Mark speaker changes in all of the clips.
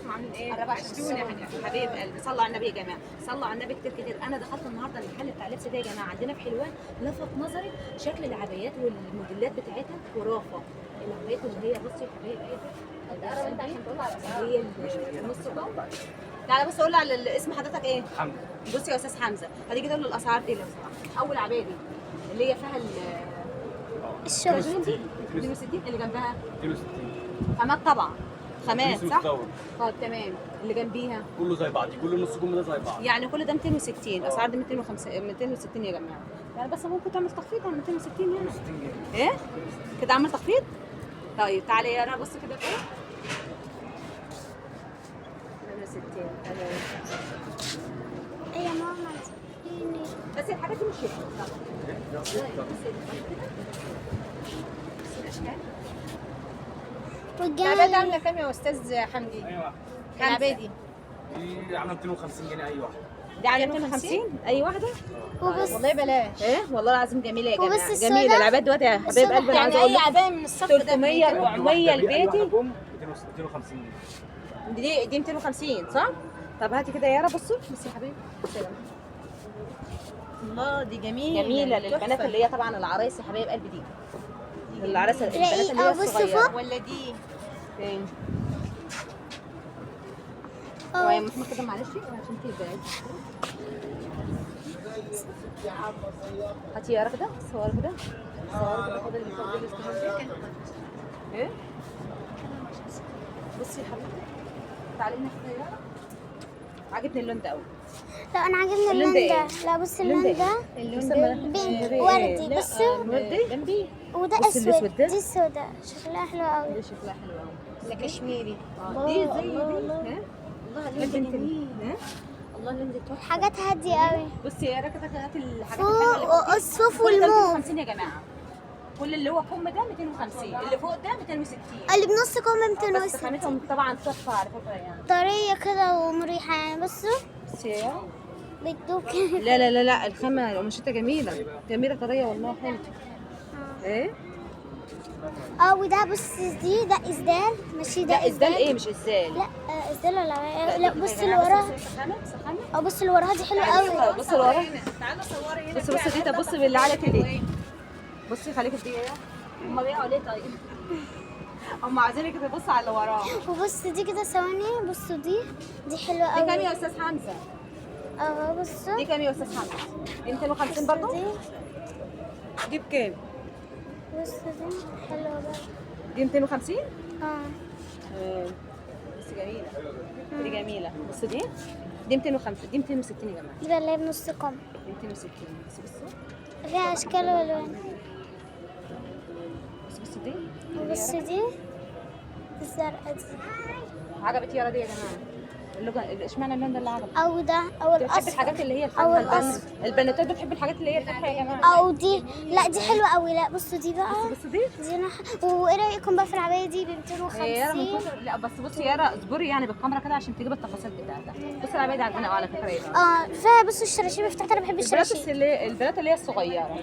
Speaker 1: انتوا عاملين ايه؟ عشتونا يا حبيب قلبي. صلوا على النبي يا جماعه، صلوا على النبي كتير كتير. انا دخلت النهارده المحل بتاع اللبس ده يا جماعه عندنا في حلوان، لفت نظري شكل العبايات والموديلات بتاعتها خرافه. العبايات اللي هي بصي يا حبايب قلبي، قرب انت عشان تقول على الاسعار. هي نص بقى. تعالى بص قول لي على اسم حضرتك ايه؟
Speaker 2: حمزه.
Speaker 1: بصي يا استاذ حمزه، هتيجي تقول له الاسعار دي لو سمحت. اول عبايه دي اللي هي فيها
Speaker 3: الشغل
Speaker 1: دي 62 اللي جنبها
Speaker 2: 62
Speaker 1: خامات طبعا، خامات صح؟
Speaker 2: مستورد.
Speaker 1: طب تمام. اللي جنبيها
Speaker 2: كله زي بعض، كل نص كم ده زي بعض.
Speaker 1: يعني كل ده 260. اسعار دي 260 يا جماعه. يعني بس ممكن تعمل تخفيض عن 260 يعني
Speaker 2: 60 جنيه.
Speaker 1: ايه كده عمل تخفيض. طيب تعالي يا رنا بص كده فوق 260. تمام.
Speaker 3: ايه يا ماما
Speaker 1: بس الحاجات دي مش شيك طبعا. بس الاشكال العباية دي عامله كام يا استاذ حمدي؟
Speaker 2: ايوه
Speaker 1: العباية دي
Speaker 2: عامله 250 جنيه اي واحده.
Speaker 1: دي عامله 250 اي واحده.
Speaker 3: وبس
Speaker 1: والله بلاش. ايه والله العظيم جميله يا
Speaker 3: وبس
Speaker 1: جماعه،
Speaker 3: السودا؟
Speaker 1: جميله العبايات دلوقتي يا حبايب
Speaker 3: السودا
Speaker 1: قلبي. انا عايزه
Speaker 3: يعني
Speaker 1: اقول
Speaker 3: اي
Speaker 1: لك
Speaker 3: عبايه من الصف ده
Speaker 1: 300 400 البيتي
Speaker 2: 250 جنيه.
Speaker 1: دي 250 صح؟ طب هاتي كده يا يارا بصوا بصي يا حبيبي بصي يا جماعه.
Speaker 4: الله دي جميله
Speaker 1: جميله للبنات اللي هي طبعا العرايس يا حبايب قلبي دي. العرايس البنات اللي هي
Speaker 3: أو بصوا
Speaker 1: الصغيره.
Speaker 3: فوق.
Speaker 4: ولا دي
Speaker 1: فين؟
Speaker 3: اه
Speaker 1: يا محمد كده معلش عشان تبعد. هاتي يا يارا كده صور كده صور كده. خد اللي فوق دي الاستمرار. ايه؟ بصي يا حبيبتي تعالي لنا كده يا يارا. عجبني اللون ده قوي.
Speaker 3: لا انا عاجبني
Speaker 1: اللون
Speaker 3: اللون
Speaker 1: ده
Speaker 3: ده.
Speaker 1: إيه؟
Speaker 3: لا بص
Speaker 1: اللون
Speaker 3: اللون
Speaker 1: ده
Speaker 3: ده
Speaker 1: اللون ده
Speaker 3: بينك وردي بصوا
Speaker 1: وردي جنبي.
Speaker 3: وده
Speaker 1: بص الأسود
Speaker 3: اسود
Speaker 1: ده.
Speaker 3: دي السوداء شكلها حلو قوي.
Speaker 1: دي شكلها حلو قوي.
Speaker 4: ده كشميري
Speaker 1: دي زي دي
Speaker 4: الله
Speaker 1: ها؟
Speaker 4: الله
Speaker 1: اللون
Speaker 4: اللون
Speaker 1: ده
Speaker 4: ده جميل
Speaker 1: ها؟
Speaker 4: الله اللون ده تحفه
Speaker 3: حاجات هاديه قوي
Speaker 1: بصي يا ركبتك هات الحاجات الحلوه اللي
Speaker 3: فوق
Speaker 1: فوق دي.
Speaker 3: الصوف
Speaker 1: كل ده
Speaker 3: والموف
Speaker 1: 250 يا جماعه. كل اللي هو كم ده 250 اللي فوق ده 260.
Speaker 3: اللي بنص كم
Speaker 1: بس
Speaker 3: 260
Speaker 1: خامتهم طبعا تحفه على فكره يعني.
Speaker 3: طريه كده ومريحه يعني بصوا
Speaker 1: بصي يا يارا.
Speaker 3: بيدوك
Speaker 1: لا لا لا لا الخامه قماشتها جميله جميله طريه والله حلوه. ايه؟
Speaker 3: اه وده بص دي ده اسدال ماشي ده
Speaker 1: لا اسدال ايه مش اسدال.
Speaker 3: لا اسدال ولا لا بص اللي وراها
Speaker 1: سخانه سخانه.
Speaker 3: اه بص اللي وراها دي حلوه قوي
Speaker 1: بصي اللي وراها.
Speaker 4: تعالوا صوري هنا
Speaker 1: بصي بصي تيتا بصي بالله عليك دي. بصي خليكي تدي ايه؟ هما بيقعوا ليه طيب؟ هما عايزينك تبصي على اللي وراه.
Speaker 3: وبص دي كده ثواني بصوا دي حلوه
Speaker 1: دي كام
Speaker 3: قوي
Speaker 1: يا استاذ حمزه؟
Speaker 3: اه بصوا
Speaker 1: دي كام يا استاذ حمزه؟ دي 250 برضه؟
Speaker 3: دي
Speaker 1: دي بكام؟
Speaker 3: بص دي حلوه بقى
Speaker 1: دي 250؟
Speaker 3: اه
Speaker 1: بس جميله. دي جميله بص دي 250 دي 260 يا جماعه.
Speaker 3: دي بقى اللي هي بنص كم
Speaker 1: دي 260 بس بصي
Speaker 3: فيها اشكال والوان
Speaker 1: بصي دي.
Speaker 3: وبص دي الزرقاء دي
Speaker 1: عجبت يارا دي يا جماعه. اللون اشمعنى اللون ده اللي عجبك؟
Speaker 3: او ده او
Speaker 1: انت بتحب
Speaker 3: الاصفر
Speaker 1: الحاجات اللي هي
Speaker 3: أو
Speaker 1: الفاتحه
Speaker 3: الأصفر.
Speaker 1: البناتات بتحب الحاجات اللي هي الفاتحه يا جماعه.
Speaker 3: او دي لا دي حلوه قوي لا بصوا دي بقى
Speaker 1: بصي دي
Speaker 3: دي وايه رايكم بقى في العبايه دي ب
Speaker 1: هي يارا من
Speaker 3: 250
Speaker 1: كتر لا بس بصي يارا اصبري يعني بالكاميرا كده عشان تجيب التفاصيل بتاعتها. بصي العبايه دي عجباني قوي على فكره يا جماعه.
Speaker 3: اه فيها بصوا الشراشيب بتاعتها انا بحب
Speaker 1: البنات
Speaker 3: الشراشيب
Speaker 1: البنات اللي هي الصغيره.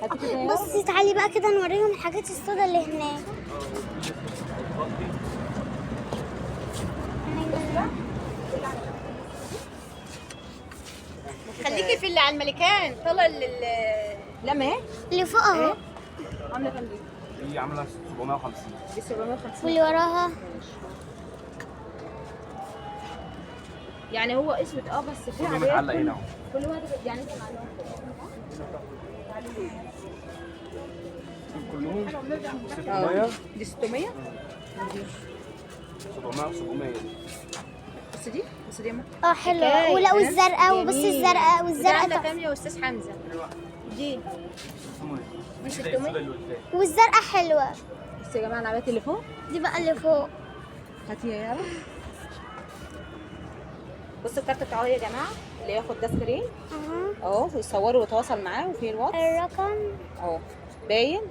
Speaker 1: هاتي كده يا يارا.
Speaker 3: بصي تعالي بقى كده نوريهم الحاجات السودا اللي هناك
Speaker 4: خليكي في اللي على الملكان طلع
Speaker 1: لا ما هي
Speaker 3: اللي فوق اهو
Speaker 1: عامله كام دي؟
Speaker 2: دي عامله 750.
Speaker 1: دي 750
Speaker 3: واللي وراها
Speaker 1: يعني هو اسود بس في
Speaker 2: كله متعلق هنا اهو.
Speaker 1: كل واحد يعني انت معلومه
Speaker 2: كلهم 600
Speaker 1: دي 600
Speaker 2: 700 700
Speaker 1: بس دي بس دي يا ماما.
Speaker 3: اه حلوه ولا والزرقاء وبصي
Speaker 1: جميل.
Speaker 3: الزرقاء
Speaker 4: ده
Speaker 3: والزرقاء
Speaker 4: عامله
Speaker 3: تحفة.
Speaker 4: كام يا استاذ حمزه؟ دي
Speaker 2: دي
Speaker 4: 600.
Speaker 3: والزرقاء حلوه
Speaker 1: بصوا يا جماعه العبايات اللي فوق.
Speaker 3: دي بقى اللي فوق
Speaker 1: هاتي يا يارا. بصوا الكارت بتاعه يا جماعه اللي ياخد ده سكرين
Speaker 3: اها
Speaker 1: اهو ويصوروا ويتواصل معاه وفي الواتس
Speaker 3: الرقم
Speaker 1: اهو باين.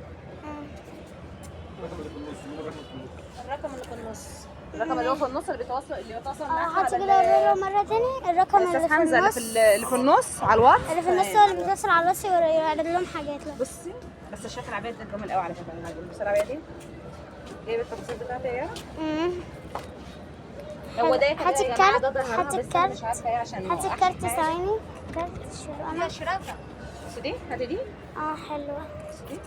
Speaker 4: الرقم اللي في النص
Speaker 1: الرقم اللي هو في النص اللي بيتواصل معاه.
Speaker 3: هاتي كده الرقم مره تاني الرقم اللي
Speaker 1: استاذ
Speaker 3: في
Speaker 1: حمزه
Speaker 3: النص
Speaker 1: اللي في النص على الواتس.
Speaker 3: اللي في النص هو اللي بيتصل على راسي ويعرض لهم حاجات لا
Speaker 1: بصي بس شايفه العبايات ده جميل قوي على فكره. بصي العبايه دي جايبه التفاصيل بتاعتها يا يارا.
Speaker 3: أمم.
Speaker 1: هو ده
Speaker 3: هات
Speaker 1: يا جماعه ده
Speaker 3: الكارت،
Speaker 1: ظهرها
Speaker 3: هات
Speaker 1: بس أنا مش
Speaker 3: الكارت،
Speaker 1: عارفه ايه عشان
Speaker 3: هات الكارت ثواني. كارت شو انا؟
Speaker 4: شراكه.
Speaker 1: بصي دي، هاتي دي.
Speaker 3: حلوة
Speaker 1: بصي دي.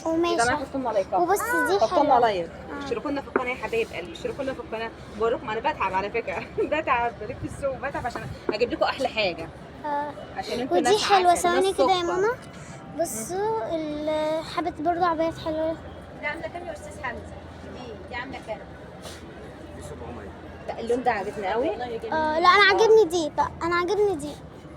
Speaker 1: يا
Speaker 3: وماشي.
Speaker 1: جماعه حطوا لنا لايكات،
Speaker 3: وبص دي
Speaker 1: حطوا لنا
Speaker 3: حلوة.
Speaker 1: لايك، اشتركوا لنا في القناه يا حبايب قلبي، اشتركوا لنا في القناه. بقول لكم انا بتعب على فكره بتعب بلف في السوق، بتعب عشان اجيب لكم احلى حاجه، عشان انتوا
Speaker 3: ودي
Speaker 1: ناس
Speaker 3: حلوة
Speaker 1: عسل،
Speaker 3: ثواني
Speaker 1: ناس
Speaker 3: كده يا
Speaker 1: سكر.
Speaker 3: ماما. بصوا حبت برضو عبايات حلوة.
Speaker 4: دي عامله كام يا استاذ حمزه؟ دي عامله كام؟
Speaker 2: دي 700.
Speaker 1: لا، اللون ده عجبني قوي.
Speaker 3: لا انا عاجبني دي بقى، انا عاجبني دي.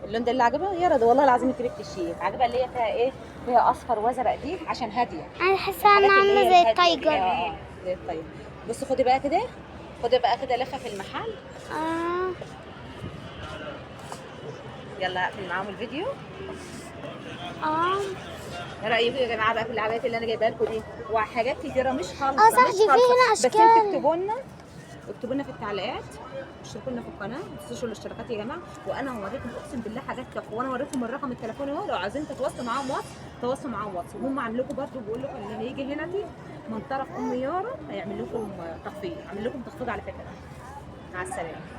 Speaker 1: اللون ده اللي عجبها يا رضا، والله العظيم انت بنت الشيخ، عجبها اللي هي فيها ايه، فيها اصفر وازرق دي عشان هاديه.
Speaker 3: انا حاسة
Speaker 1: الحاجات
Speaker 3: انها
Speaker 1: اللي هي
Speaker 3: عاملة زي
Speaker 1: الهادية دي.
Speaker 3: التايجر.
Speaker 1: زي التايجر. بصي خدي بقى كده، خدي بقى كده لفه في المحل.
Speaker 3: اه
Speaker 1: يلا هقفل معاهم الفيديو.
Speaker 3: اه
Speaker 1: ايه رايكم يا جماعه بقى في العبايات اللي انا جايبها لكم دي؟ وحاجات كتيره مش خالصه.
Speaker 3: صح،
Speaker 1: مش
Speaker 3: دي فيه
Speaker 1: خالصة.
Speaker 3: هنا
Speaker 1: بس
Speaker 3: أشكال.
Speaker 1: انتوا اكتبوا لنا في التعليقات، اشتركوا لنا في القناه، ما تنسوش الاشتراكات يا جماعه. وانا هوريكم اقسم بالله حاجات تحفه، وانا هوريكم الرقم التليفوني اهو، لو عايزين تتواصلوا معاهم واتس تواصلوا معاهم واتس. وهم عاملين لكم برضه، بيقول لكم اللي هيجي هنا دي من طرف ام يارا هيعمل لكم تخفيض، عامل لكم تخفيض على فكره. مع السلامه.